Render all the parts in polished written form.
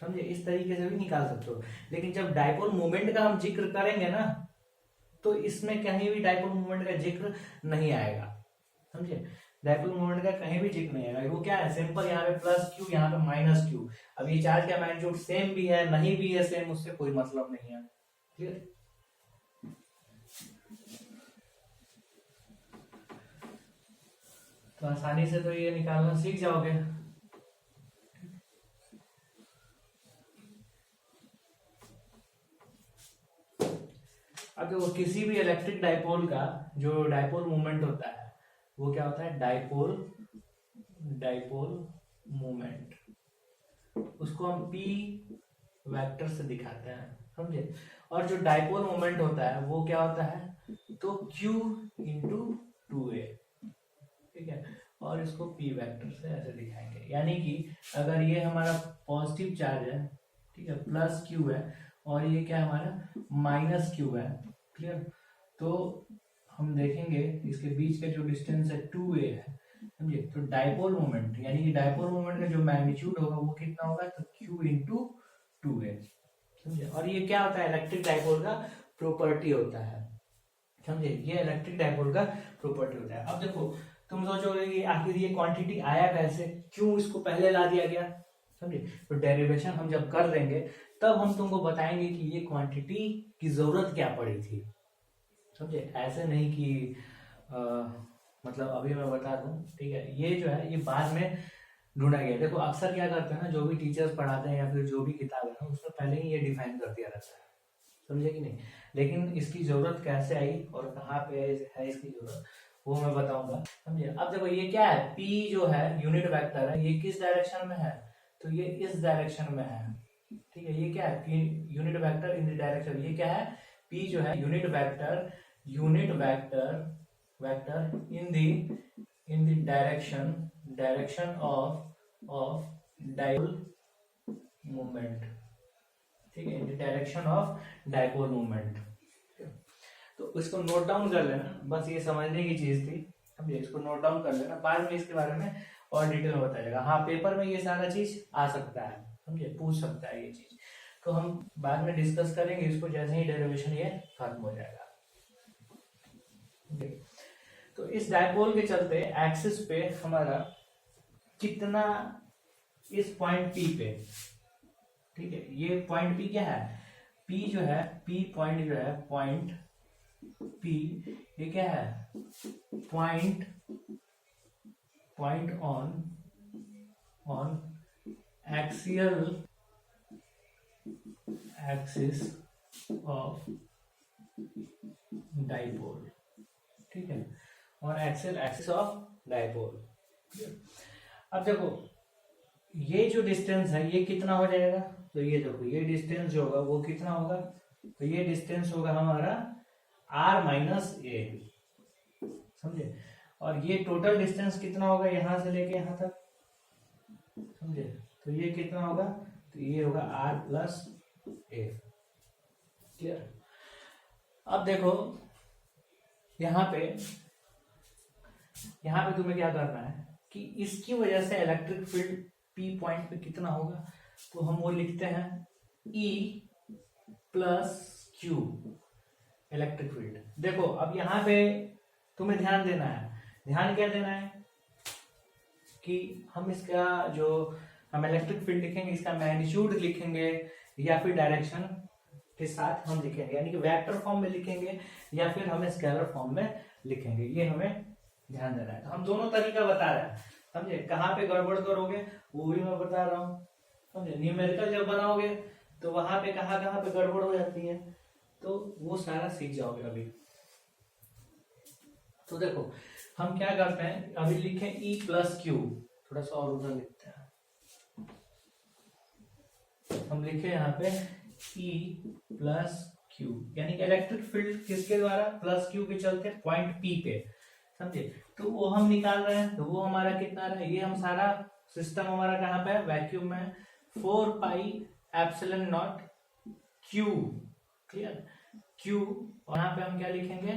समझे, इस तरीके से भी निकाल सकते हो। लेकिन जब डाइपोल मोमेंट का हम जिक्र करेंगे ना, तो इसमें कहीं भी डाइपोल मोमेंट का जिक्र नहीं आएगा। समझे, डाइपोल मोमेंट का कहीं भी जिक्र नहीं आएगा। वो क्या है, सिंपल, यहाँ पे प्लस क्यू, यहाँ पे माइनस क्यू। अब ये चार्ज का मैग्नीट्यूड सेम भी है नहीं भी है सेम, उससे कोई मतलब नहीं है। क्लियर। तो आसानी से तो ये निकालना सीख जाओगे। अब देखो, किसी भी इलेक्ट्रिक डाइपोल का जो डाइपोल मोमेंट होता है वो क्या होता है, डाइपोल मोमेंट। उसको हम P वेक्टर से दिखाते हैं। समझे, और जो डाइपोल मोमेंट होता है वो क्या होता है, तो Q इंटू 2a। ठीक है, और इसको P वेक्टर से ऐसे दिखाएंगे। यानी कि अगर ये हमारा पॉजिटिव चार्ज है, ठीक है, प्लस Q है, और ये क्या हमारा माइनस Q है। क्लियर। तो हम देखेंगे इसके बीच का जो डिस्टेंस है 2a है। समझे, तो डाइपोल मोमेंट यानी कि डाइपोल मोमेंट का जो मैग्नीट्यूड होगा वो कितना होगा, तो Q इंटू 2a। समझे, और ये क्या होता है, इलेक्ट्रिक डाइपोल का प्रॉपर्टी होता है। समझे, ये इलेक्ट्रिक डाइपोल का प्रॉपर्टी होता है। अब देखो, तुम सोचोगे कि आखिर ये क्वांटिटी आया कैसे, क्यों इसको पहले ला दिया गया। समझे, तो डेरिवेशन हम जब कर लेंगे तब हम तुमको बताएंगे कि ये क्वांटिटी की जरूरत क्या पड़ी थी। समझे, ऐसे नहीं कि मतलब अभी मैं बता दूं। ठीक है, ये जो है ये बाद में ढूंढा गया। देखो, अक्सर क्या करते हैं ना, जो भी टीचर्स पढ़ाते हैं या फिर जो भी किताब है ना, उसमें पहले ही ये डिफाइन कर दिया रहता है। समझे कि नहीं। लेकिन इसकी जरूरत कैसे आई और कहाँ पे है इसकी जरूरत, वो मैं बताऊंगा। समझे, अब देखो ये क्या है, P जो है यूनिट वेक्टर है, ये किस डायरेक्शन में है, तो ये इस डायरेक्शन में है। ठीक है, ये क्या है, unit vector in the direction. ये क्या है, P जो है unit vector in the direction of dipole movement. ठीक है, in the direction of dipole movement. तो इसको नोट डाउन कर लेना, बस ये समझने की चीज थी। समझे, इसको नोट डाउन कर लेना, बाद में इसके बारे में और डिटेल में बताया जाएगा। हाँ, पेपर में ये सारा चीज आ सकता है। समझे, पूछ सकता है ये चीज, तो हम बाद में डिस्कस करेंगे इसको जैसे ही डेरिवेशन ये खत्म हो जाएगा। तो इस डायपोल के चलते एक्सिस पे हमारा कितना, इस पॉइंट P पे, ठीक है, ये पॉइंट P क्या है, P जो है, P पॉइंट जो है, पॉइंट P ये क्या है, point on axial axis of dipole. ठीक है, और एक्सियल एक्सिस ऑफ डाइपोल। अब देखो, ये जो डिस्टेंस है ये कितना हो जाएगा, तो ये देखो, ये डिस्टेंस जो होगा वो कितना होगा, तो ये डिस्टेंस होगा हमारा r माइनस ए। समझे, और ये टोटल डिस्टेंस कितना होगा यहां से लेके यहां तक। समझे, तो ये कितना होगा, तो ये होगा r प्लस ए। क्लियर। अब देखो, यहाँ पे तुम्हें क्या करना है कि इसकी वजह से इलेक्ट्रिक फील्ड P पॉइंट पे कितना होगा, तो हम वो लिखते हैं E plus Q electric field. देखो, अब यहाँ पे तुम्हें ध्यान देना है। ध्यान क्या देना है कि हम इसका जो हम इलेक्ट्रिक फील्ड लिखेंगे, इसका मैग्नीट्यूड लिखेंगे या फिर डायरेक्शन के साथ हम लिखेंगे, यानी कि वेक्टर फॉर्म में लिखेंगे या फिर हम स्केलर फॉर्म में लिखेंगे, ये हमें ध्यान देना है। तो हम दोनों तरीका बता रहे हैं। समझे, कहाँ पे गड़बड़ करोगे वो भी मैं बता रहा हूँ। समझे, न्यूमेरिकल जब बनाओगे तो वहां पे कहाँ कहाँ पे गड़बड़ हो जाती है, तो वो सारा सीख जाओगे अभी। तो देखो, हम क्या करते हैं, अभी लिखे E प्लस क्यू, थोड़ा सा और उधर लिखते हैं। हम लिखे यहाँ पे E प्लस क्यू, यानी कि इलेक्ट्रिक फील्ड किसके द्वारा, प्लस क्यू के चलते पॉइंट P पे। समझे, तो वो हम निकाल रहे हैं, तो वो हमारा कितना रहा है, ये हम सारा सिस्टम हमारा कहाँ पे है, वैक्यूम में, 4 pi epsilon naught Q। Clear, Q, और यहाँ पे हम क्या लिखेंगे,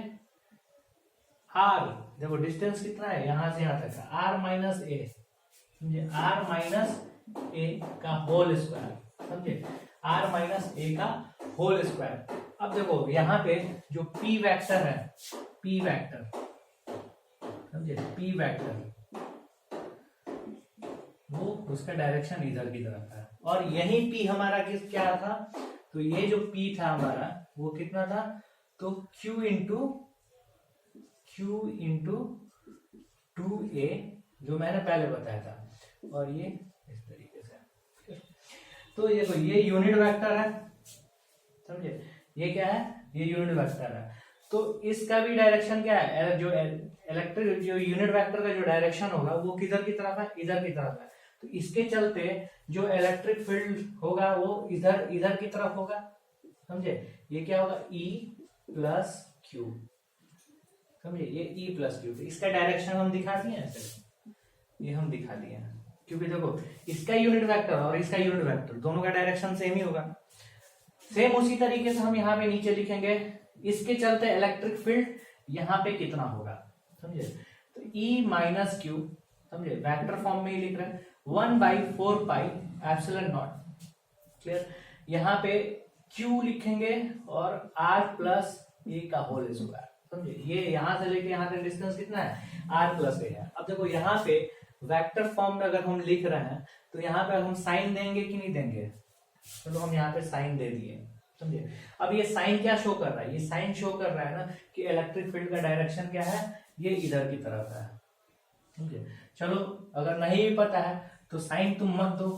R। देखो डिस्टेंस कितना है यहां से यहां तक का, R माइनस ए। समझे, R माइनस ए का होल स्क्वायर। समझे, r माइनस ए का होल स्क्वायर। अब देखो यहाँ पे जो p वेक्टर है, p वेक्टर, समझे, p वेक्टर वो उसका डायरेक्शन इधर की तरफ है, और यही p हमारा किस क्या था, तो ये जो p था हमारा वो कितना था, तो q इंटू 2a जो मैंने पहले बताया था, और ये इस तरीके से। तो ये देखो ये यूनिट वेक्टर है, समझे, ये क्या है, ये यूनिट वेक्टर है। तो इसका भी डायरेक्शन क्या है, जो इलेक्ट्रिक जो यूनिट वेक्टर का जो डायरेक्शन होगा वो किधर की तरफ है, इधर की तरफ है। तो इसके चलते जो इलेक्ट्रिक फील्ड होगा वो इधर इधर की तरफ होगा, समझे। ये क्या होगा, E प्लस क्यू, समझे, ये E प्लस क्यू। इसका डायरेक्शन हम दिखा दिए ऐसे, ये हम दिखा दिए हैं, क्योंकि देखो इसका यूनिट वेक्टर और इसका यूनिट वेक्टर दोनों का डायरेक्शन सेम ही होगा। सेम उसी तरीके से हम यहाँ पे नीचे लिखेंगे, इसके चलते इलेक्ट्रिक फील्ड यहाँ पे कितना होगा, समझे। तो E माइनस क्यू, समझे, वेक्टर फॉर्म में ही लिख रहे हैं, 1/4 पाई एप्सिलॉन नॉट, क्लियर। यहाँ पे Q लिखेंगे और R प्लस ए का होल स्क्वायर, समझे। ये यहाँ से लेके यहाँ तक डिस्टेंस कितना है, R प्लस ए है। अब देखो यहाँ पे वेक्टर फॉर्म में अगर हम लिख रहे हैं तो यहाँ पे हम साइन देंगे कि नहीं देंगे, चलो हम यहाँ पे साइन दे दिए, समझे। अब ये साइन क्या शो कर रहा है, ये साइन शो कर रहा है ना कि इलेक्ट्रिक फील्ड का डायरेक्शन क्या है, ये इधर की तरफ है, समझे। चलो अगर नहीं भी पता है तो साइन तुम मत दो,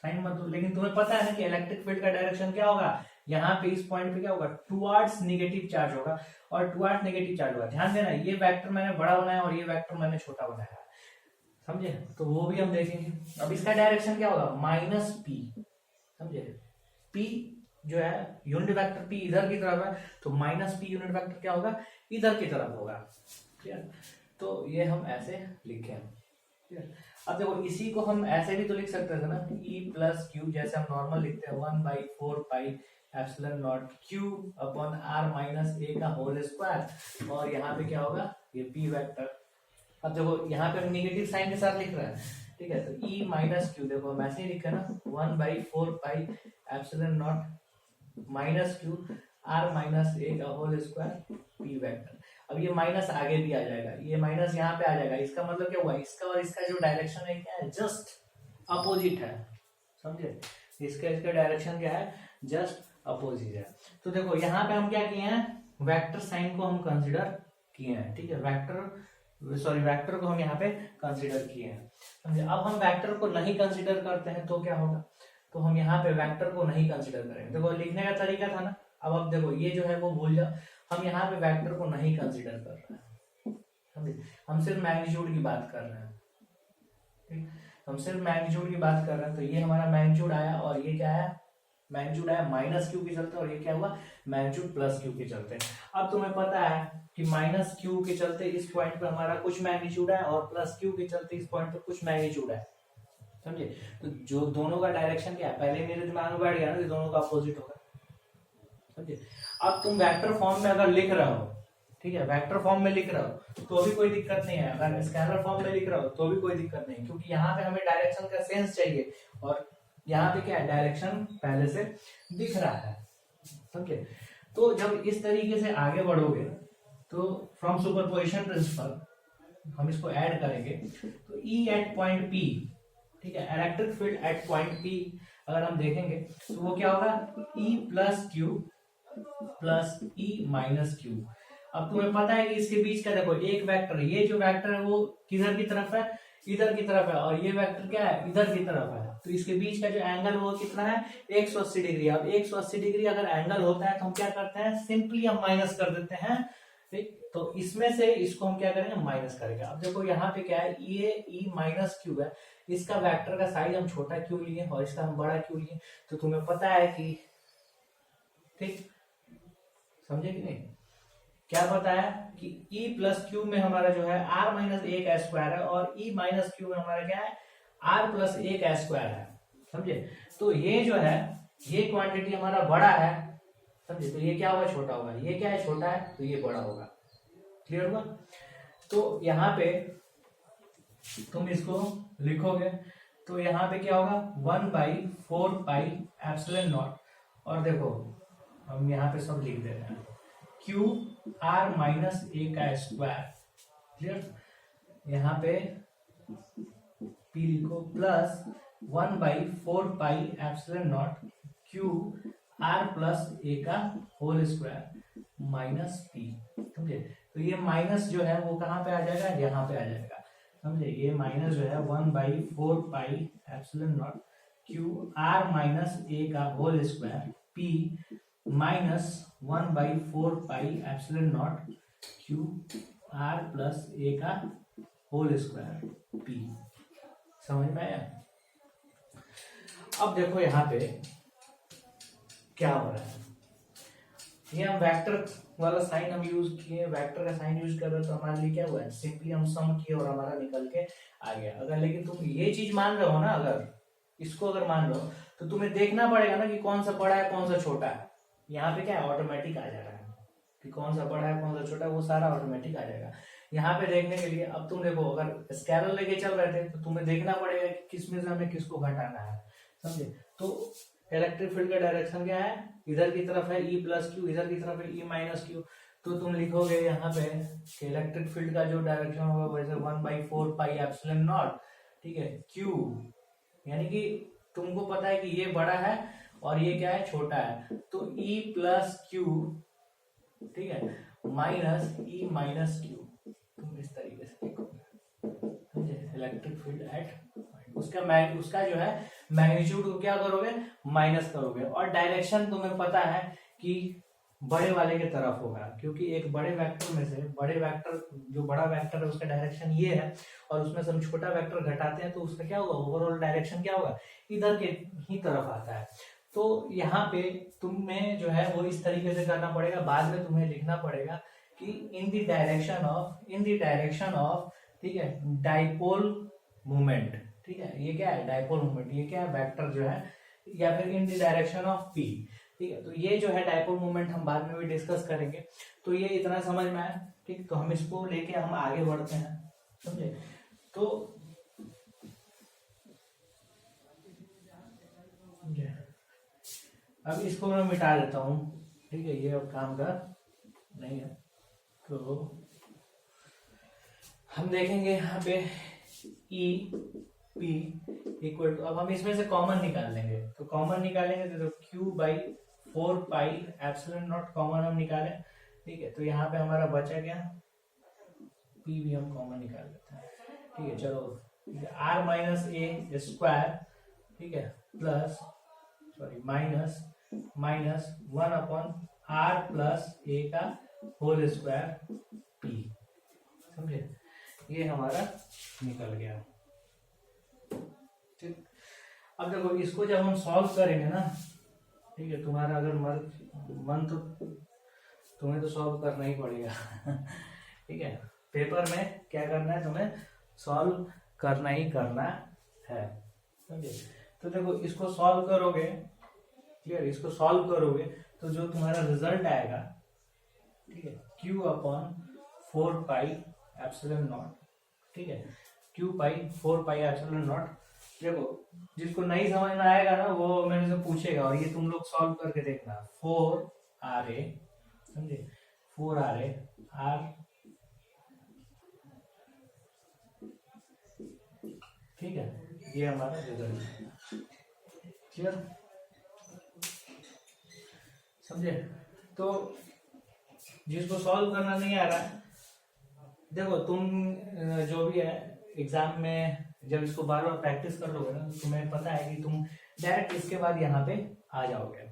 साइन मत दो, लेकिन तुम्हें पता है ना कि इलेक्ट्रिक फील्ड का डायरेक्शन क्या होगा, यहाँ पे इस पॉइंट पे क्या होगा, टुवर्ड्स नेगेटिव चार्ज होगा, और टुवर्ड्स नेगेटिव चार्ज होगा। ध्यान देना, ये वेक्टर मैंने बड़ा बनाया और ये वेक्टर मैंने छोटा बनाया है, समझे, तो वो भी हम देखेंगे। अब इसका डायरेक्शन क्या होगा, माइनस पी, समझे। पी जो है यूनिट वेक्टर पी इधर की तरफ है, तो माइनस पी यूनिट वेक्टर क्या होगा, इधर की तरफ होगा, क्लियर। तो ये हम ऐसे लिखे, क्लियर। अब देखो इसी को हम ऐसे भी तो लिख सकते थे ना, E प्लस क्यू, जैसे हम नॉर्मल लिखते हैं 1/4 pi epsilon naught Q upon R minus A का होल स्क्वायर, और यहाँ पे क्या होगा, ये P वेक्टर। अब देखो यहाँ पे हम निगेटिव साइन के साथ लिख रहे हैं, ठीक है, तो E माइनस क्यू, देखो हम ऐसे ही लिखा ना, 1/4 pi epsilon naught minus Q R minus A का होल स्क्वायर P वेक्टर। अब ये माइनस आगे भी आ जाएगा, ये माइनस यहाँ पे आ जाएगा, इसका मतलब क्या हुआ, इसका और इसका जो डायरेक्शन है क्या है, जस्ट अपोजिट है, समझे। इसका डायरेक्शन क्या है, जस्ट अपोजिट है। तो देखो यहाँ पे हम क्या किए हैं, वेक्टर साइन को हम कंसिडर किए हैं, ठीक है, वेक्टर को हम यहाँ पे कंसिडर किए हैं, समझे। अब हम वेक्टर को नहीं कंसिडर करते हैं तो क्या होगा, तो हम यहाँ पे वेक्टर को नहीं कंसिडर करेंगे। देखो लिखने का तरीका था ना, अब देखो ये जो है वो भूल जाओ, हम यहाँ पे वेक्टर को नहीं कंसिडर कर रहे हैं, समझे, हम सिर्फ मैग्नीट्यूड की बात कर रहे हैं, ठीक, हम सिर्फ मैग्नीट्यूड की बात कर रहे हैं। तो ये हमारा मैग्नीट्यूड आया, और ये क्या है, मैग्नीट्यूड आया माइनस क्यू के चलते, और ये क्या हुआ, मैग्नीट्यूड प्लस क्यू के चलते। अब तुम्हें पता है कि माइनस क्यू के चलते इस पॉइंट पे हमारा कुछ मैग्नीट्यूड है, और प्लस क्यू के चलते इस पॉइंट पे कुछ मैग्नीट्यूड है, समझे। तो जो दोनों का डायरेक्शन क्या है, पहले मेरे दिमाग में बैठ गया ना कि दोनों का अपोजिट होगा, समझे। अब तुम वेक्टर फॉर्म में अगर लिख रहे हो, ठीक है, वेक्टर फॉर्म में लिख रहे हो तो भी कोई दिक्कत नहीं है, अगर स्केलर फॉर्म में लिख रहे हो तो भी कोई दिक्कत नहीं, क्योंकि यहाँ पे हमें डायरेक्शन का सेंस चाहिए, और यहाँ पे क्या है, डायरेक्शन पहले से दिख रहा है, समझे। तो जब इस तरीके से आगे बढ़ोगे तो फ्रॉम सुपरपोजिशन प्रिंसिपल हम इसको ऐड करेंगे, तो E एट पॉइंट P, ठीक है, electric field at point P अगर हम देखेंगे तो वो क्या होगा, E plus Q plus E minus Q. अब तुम्हें पता है कि इसके बीच का देखो एक वेक्टर, ये जो वेक्टर है वो किधर की तरफ है, इधर की तरफ है, और ये वेक्टर क्या है, इधर की तरफ है। तो इसके बीच का जो एंगल वो कितना है, 180 डिग्री। अब 180 डिग्री अगर एंगल होता है तो हम क्या करते हैं, सिंपली हम माइनस कर देते हैं, ठीक। तो इसमें से इसको हम क्या करेंगे, माइनस करेंगे। अब देखो यहाँ पे क्या है, ये E माइनस क्यू है, इसका वेक्टर का साइज हम छोटा क्यों लिए और इसका हम बड़ा क्यों लिए, तो तुम्हें पता है कि, ठीक, समझे कि नहीं, क्या पता है कि E प्लस क्यू में हमारा जो है R माइनस ए का स्क्वायर है, और E माइनस क्यू में हमारा क्या है, R प्लस ए का स्क्वायर है, समझे। तो ये जो है, ये क्वांटिटी हमारा बड़ा है, समझे, तो ये क्या होगा, छोटा होगा, ये क्या है, छोटा है, तो ये बड़ा होगा, क्लियर हुआ। तो यहाँ पे तुम इसको लिखोगे तो यहाँ पे क्या होगा 1/4πε0। और देखो हम यहाँ पे सब लिख देते हैं क्यू आर माइनस ए का स्क्वायर। क्लियर? यहाँ पे पी लिखो plus 1/4πε0 Q R plus A का होल स्क्वायर माइनस पी। समझे? तो ये माइनस जो है वो कहाँ पे आ जाएगा, यहाँ पे आ जाएगा। समझे? ये माइनस जो है 1/4πε0 क्यू आर माइनस ए का whole square P minus 1/4πε0 Q R plus A का होल स्क्वायर पी। समझ में आया? अब देखो यहाँ पे क्या हो रहा है, ये हम वेक्टर वाला साइन हम यूज किए, वेक्टर का साइन यूज कर रहे तो हमारे लिए क्या हुआ है, सिंपली हम सम किए और हमारा निकल के आ गया। अगर लेकिन तुम ये चीज मान रहे हो ना, अगर इसको अगर मान रहे हो तो तुम्हें देखना पड़ेगा ना कि कौन सा बड़ा है कौन सा छोटा है। यहाँ पे क्या है, ऑटोमेटिक आ जा रहा है कि कौन सा बड़ा है कौन सा छोटा है, वो सारा ऑटोमेटिक आ जाएगा। यहाँ पे देखने के लिए अब तुम देखो, अगर स्केलर लेके चल रहे थे तो तुम्हें देखना पड़ेगा कि किसमें से हमें किसको घटाना है। समझे? तो इलेक्ट्रिक फील्ड का डायरेक्शन क्या है, इधर की तरफ है E प्लस क्यू, इधर की तरफ है E माइनस क्यू। तो तुम लिखोगे यहाँ पे कि इलेक्ट्रिक फील्ड का जो डायरेक्शन होगा वैसे 1/4πε0, ठीक है, क्यू, यानी कि तुमको पता है कि ये बड़ा है और ये क्या है, छोटा है, तो E प्लस क्यू, ठीक है, माइनस E माइनस क्यू। तुम इस तरीके से लिखोगे। समझे? इलेक्ट्रिक फील्ड एट उसका जो है मैग्नीट्यूड को क्या करोगे, माइनस करोगे, और डायरेक्शन तुम्हें पता है कि बड़े वाले की तरफ होगा, क्योंकि एक बड़े वेक्टर में से बड़े वेक्टर, जो बड़ा वेक्टर है उसका डायरेक्शन ये है और उसमें से हम छोटा वेक्टर घटाते हैं तो उसका क्या होगा, ओवरऑल डायरेक्शन क्या होगा, इधर के ही तरफ आता है। तो यहाँ पे तुम्हें जो है वो इस तरीके से करना पड़ेगा। बाद में तुम्हें लिखना पड़ेगा कि इन द डायरेक्शन ऑफ, ठीक है, डाइपोल मोमेंट। ठीक है, ये क्या है, डाइपोल मोमेंट, ये क्या है, वेक्टर जो है, या फिर in the direction of P. ठीक है, तो ये जो है डाइपोल मोमेंट हम बाद में भी डिस्कस करेंगे। तो ये इतना समझ में आया? ठीक, तो हम इसको लेके हम आगे बढ़ते हैं। समझे? तो अब इसको मैं मिटा देता हूँ। ठीक है, ये अब काम का नहीं है। तो हम देखेंगे यहाँ पे ई पी इक्वल टू, अब हम इसमें से कॉमन निकाल लेंगे। तो कॉमन निकालेंगे तो Q/4πε0 कॉमन हम निकाले। ठीक है, तो यहाँ पे हमारा बचा क्या, P भी हम कॉमन निकाल लेते हैं। ठीक है, चलो, R माइनस ए स्क्वायर, ठीक है, plus minus 1/R plus A का होल स्क्वायर P। समझे? ये हमारा निकल गया। ठीक, अब देखो इसको जब हम सॉल्व करेंगे ना, ठीक है, तुम्हारा अगर मन तो तुम्हें तो सॉल्व करना ही पड़ेगा। ठीक है, पेपर में क्या करना है, तुम्हें सॉल्व करना ही करना है। समझे? तो देखो इसको सॉल्व करोगे, क्लियर, इसको सॉल्व करोगे तो जो तुम्हारा रिजल्ट आएगा, ठीक है, Q/4πε0, ठीक है, Q/4πε0। देखो जिसको नहीं समझ में आएगा ना वो मेरे से पूछेगा और ये तुम लोग सॉल्व करके देखना। 4RA, समझे, 4RA R, ठीक है, ये हमारा रिजल्ट है। क्लियर? समझे? तो जिसको सॉल्व करना नहीं आ रहा है, देखो तुम जो भी है एग्जाम में जब इसको बार बार प्रैक्टिस कर लोगे ना तो तुम्हें पता है कि तुम डायरेक्ट इसके बाद यहाँ पे आ जाओगे।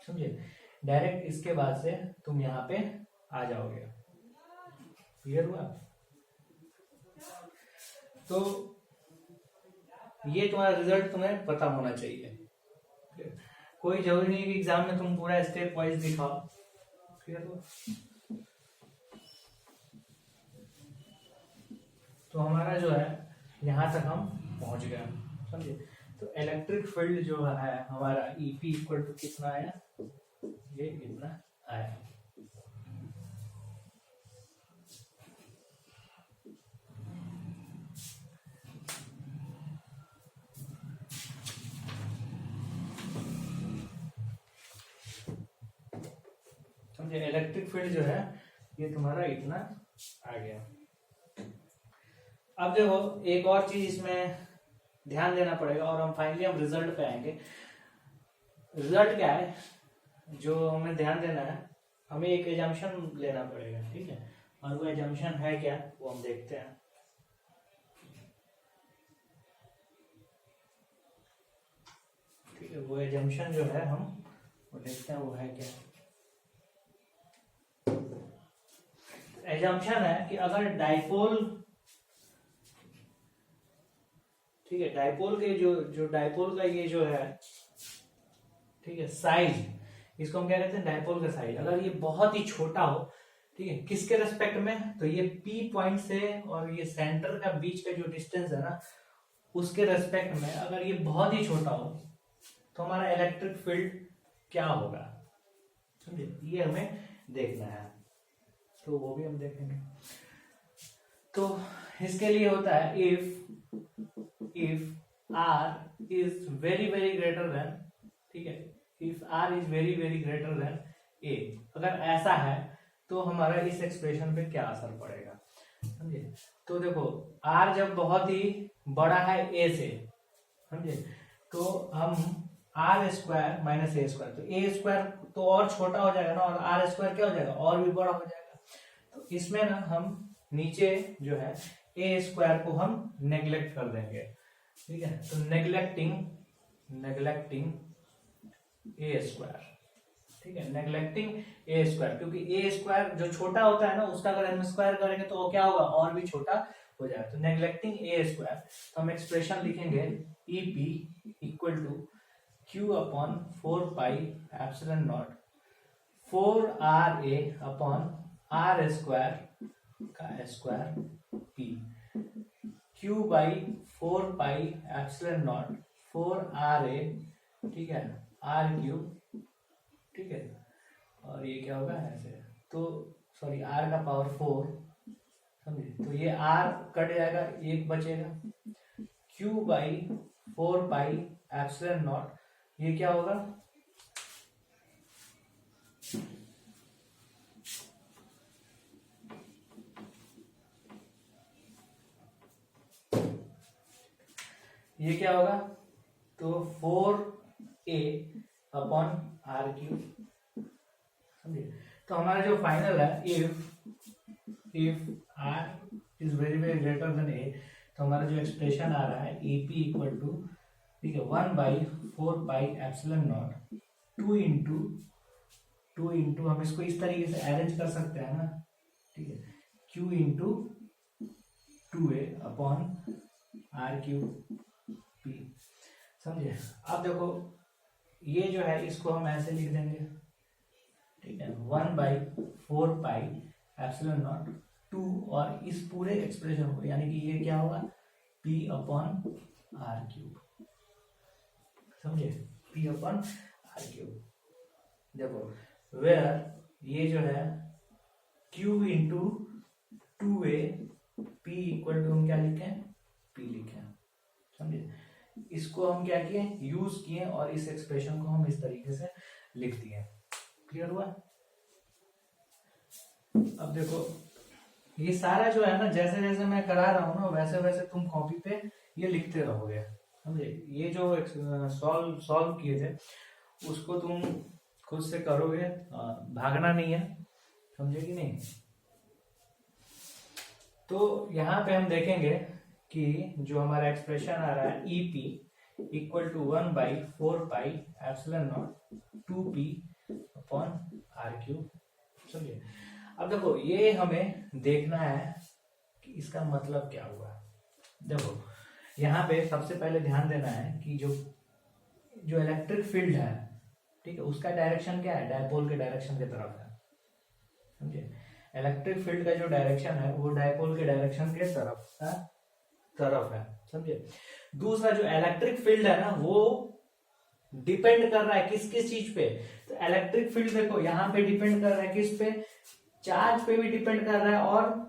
समझे? डायरेक्ट इसके बाद से तुम यहाँ पे आ जाओगे। क्लियर हुआ? तो ये तुम्हारा रिजल्ट तुम्हें पता होना चाहिए। कोई जरूरी नहीं कि एग्जाम में तुम पूरा स्टेप वाइज दिखाओ। क्लियर हुआ? तो हमारा जो है यहाँ तक हम पहुंच गए। समझे? तो इलेक्ट्रिक फील्ड जो है हमारा EP इक्वल टू कितना आया, ये इतना आया। समझे। इलेक्ट्रिक फील्ड जो है ये तुम्हारा इतना आ गया। अब देखो एक और चीज इसमें ध्यान देना पड़ेगा और हम फाइनली हम रिजल्ट पे आएंगे। रिजल्ट क्या है जो हमें ध्यान देना है, हमें एक एजम्पशन लेना पड़ेगा, ठीक है। और वो एजम्पशन है क्या वो हम देखते हैं। ठीक है, वो एजम्पशन जो है हम वो देखते हैं वो है क्या। एजम्पशन है कि अगर डाइपोल, ठीक है, डाइपोल के जो डाइपोल का ये जो है, ठीक है, साइज, इसको हम क्या कहते हैं, डाइपोल का साइज, अगर ये बहुत ही छोटा हो, ठीक है, किसके रेस्पेक्ट में, तो ये P पॉइंट से और ये सेंटर का बीच का जो डिस्टेंस है ना उसके रेस्पेक्ट में अगर ये बहुत ही छोटा हो तो हमारा इलेक्ट्रिक फील्ड क्या होगा, समझे, ये हमें देखना है। तो वो भी हम देखेंगे। तो इसके लिए होता है if r is very very greater then, ठीक है, if r is very very greater then a, अगर ऐसा है तो हमारा इस एक्सप्रेशन पे क्या असर पड़ेगा, समझे। तो देखो r जब बहुत ही बड़ा है a से, समझे, तो हम r square minus a square, तो a स्क्वायर तो और छोटा हो जाएगा ना, और r स्क्वायर क्या हो जाएगा, और भी बड़ा हो जाएगा। तो इसमें ना हम नीचे जो है a स्क्वायर को हम नेग्लेक्ट कर देंगे, ठीक है। तो नेग्लेक्टिंग a स्क्वायर, ठीक है, नेग्लेक्टिंग a स्क्वायर, क्योंकि a स्क्वायर जो छोटा होता है ना उसका अगर हम स्क्वायर करेंगे तो वो क्या होगा, और भी छोटा हो जाएगा। तो नेग्लेक्टिंग a स्क्वायर, तो हम एक्सप्रेशन लिखेंगे EP equal to Q upon 4 pi epsilon naught 4RA upon R square का square P, Q by 4 pi epsilon naught 4RA, ठीक है, R क्यूब, ठीक है, और ये क्या होगा ऐसे, तो सॉरी R का पावर 4, समझे, तो ये R कट जाएगा, एक बचेगा, Q by 4 pi epsilon not, ये क्या होगा, ये क्या होगा, तो 4A अपॉन R क्यूब, समझिए। तो हमारा जो फाइनल है if R is very very greater then A, तो हमारा जो एक्सप्रेशन आ रहा है EP इक्वल टू, ठीक है, 1/4 पाई एप्सिलॉन नॉट 2 इंटू हम इसको इस तरीके से अरेंज कर सकते हैं ना, ठीक है, Q into 2A upon R cube P, समझे। अब देखो ये जो है इसको हम ऐसे लिख देंगे, ठीक है, 1/4 पाई एप्सिलॉन नॉट 2 और इस पूरे एक्सप्रेशन को, यानी कि ये क्या होगा P अपॉन R क्यूब, समझे, P अपॉन R क्यूब। देखो वेयर ये जो है Q into 2A P equal to हम क्या लिखे, P लिखे, समझे। इसको हम क्या किए, यूज किए और इस एक्सप्रेशन को हम इस तरीके से लिख दिए। क्लियर हुआ। अब देखो ये सारा जो है ना, जैसे जैसे मैं करा रहा हूँ ना वैसे वैसे तुम कॉपी पे ये लिखते रहोगे, समझे। ये जो सॉल्व किए थे उसको तुम खुद से करोगे, भागना नहीं है, समझे कि नहीं। तो यहाँ पे हम देखेंगे कि जो हमारा एक्सप्रेशन आ रहा है EP equal to 1/4 pi epsilon naught 2P upon R cube, समझिए। अब देखो ये हमें देखना है कि इसका मतलब क्या हुआ। देखो यहाँ पे सबसे पहले ध्यान देना है कि जो इलेक्ट्रिक फील्ड है, ठीक है, उसका डायरेक्शन क्या है, डायपोल के डायरेक्शन की तरफ है, समझे। इलेक्ट्रिक फील्ड का जो डायरेक्शन है वो डायपोल के डायरेक्शन के तरफ है, समझे। दूसरा जो इलेक्ट्रिक फील्ड है ना वो डिपेंड कर रहा है किस किस चीज पे, तो इलेक्ट्रिक फील्ड देखो यहाँ पे डिपेंड कर रहा है किस पे, चार्ज पे भी डिपेंड कर रहा है, और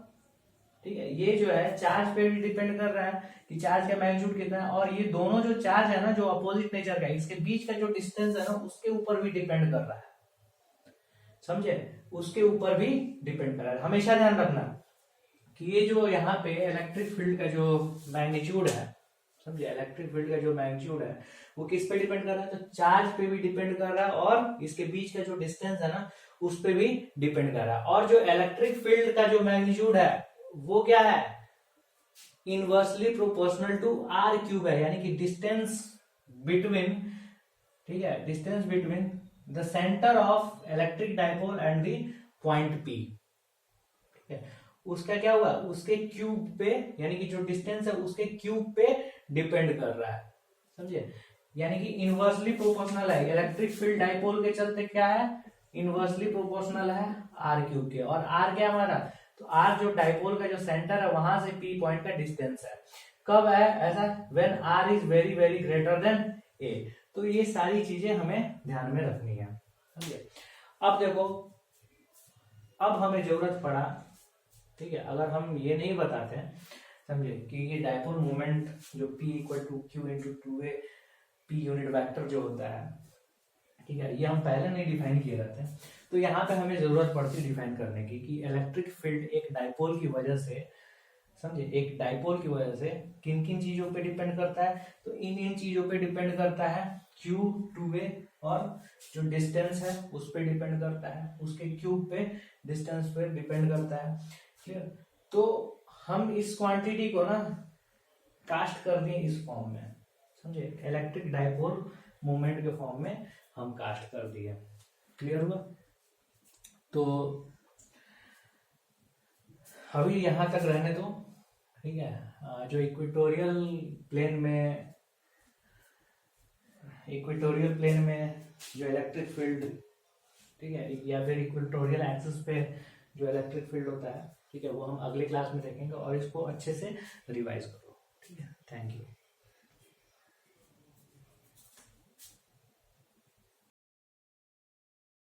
ठीक है ये जो है चार्ज पे भी डिपेंड कर रहा है कि चार्ज का मैग्नीट्यूड कितना है, और ये दोनों जो चार्ज है ना जो अपोजिट नेचर का है इसके बीच का जो डिस्टेंस है ना उसके ऊपर भी डिपेंड कर रहा है, समझे, उसके ऊपर भी डिपेंड कर रहा है। हमेशा ध्यान रखना कि ये जो यहाँ पे इलेक्ट्रिक फील्ड का जो मैग्नीट्यूड है, समझे, इलेक्ट्रिक फील्ड का जो मैग्नीट्यूड है वो किस पे डिपेंड कर रहा है, तो चार्ज पे भी डिपेंड कर रहा है और इसके बीच का जो डिस्टेंस है ना उस पे भी डिपेंड कर रहा है। और जो इलेक्ट्रिक फील्ड का जो मैग्नीट्यूड है वो क्या है, inversely proportional to R cube है, यानी कि डिस्टेंस बिटवीन, ठीक है, distance between the centre of electric dipole and the point P, ठीक है, उसका क्या हुआ, उसके क्यूब पे, यानी कि जो डिस्टेंस है उसके क्यूब पे डिपेंड कर रहा है, समझे, यानी कि इनवर्सली प्रोपोर्शनल है। इलेक्ट्रिक फील्ड डाइपोल के चलते क्या है, इनवर्सली प्रोपोर्शनल है आर क्यूब के। और आर क्या हमारा, तो आर जो डाइपोल का जो सेंटर है वहां से पी पॉइंट का डिस्टेंस है। कब है ऐसा, when R is very very greater than A. तो ये सारी चीजें हमें ध्यान में रखनी है, समझे। अब देखो, अब हमें जरूरत पड़ा, ठीक है, अगर हम ये नहीं बताते हैं, समझे, कि ये डाइपोल मोमेंट जो P equal to Q into two A P unit vector जो होता है, ठीक है, ये हम पहले नहीं डिफाइन किए रहते हैं, तो यहाँ पे हमें जरूरत पड़ती है डिफाइन करने की कि इलेक्ट्रिक फील्ड एक डाइपोल की वजह से, समझे, एक डाइपोल की वजह से किन किन चीजों पे डिपेंड करता है, तो इन चीजों पे डिपेंड करता है क्यू टू ए, और जो डिस्टेंस है उस पे डिपेंड करता है, उसके क्यूब पे डिस्टेंस पे डिपेंड करता है, क्लियर। तो हम इस क्वांटिटी को ना कास्ट कर दिए इस फॉर्म में, समझे, इलेक्ट्रिक डाइपोल मोमेंट के फॉर्म में हम कास्ट कर दिए, क्लियर हुआ। तो अभी यहां तक रहने दो, ठीक है। जो इक्वेटोरियल प्लेन में जो इलेक्ट्रिक फील्ड, ठीक है, या फिर इक्वेटोरियल एक्सिस पे जो इलेक्ट्रिक फील्ड होता है, ठीक है, वो हम अगले क्लास में देखेंगे, और इसको अच्छे से रिवाइज करो, ठीक है। Thank you.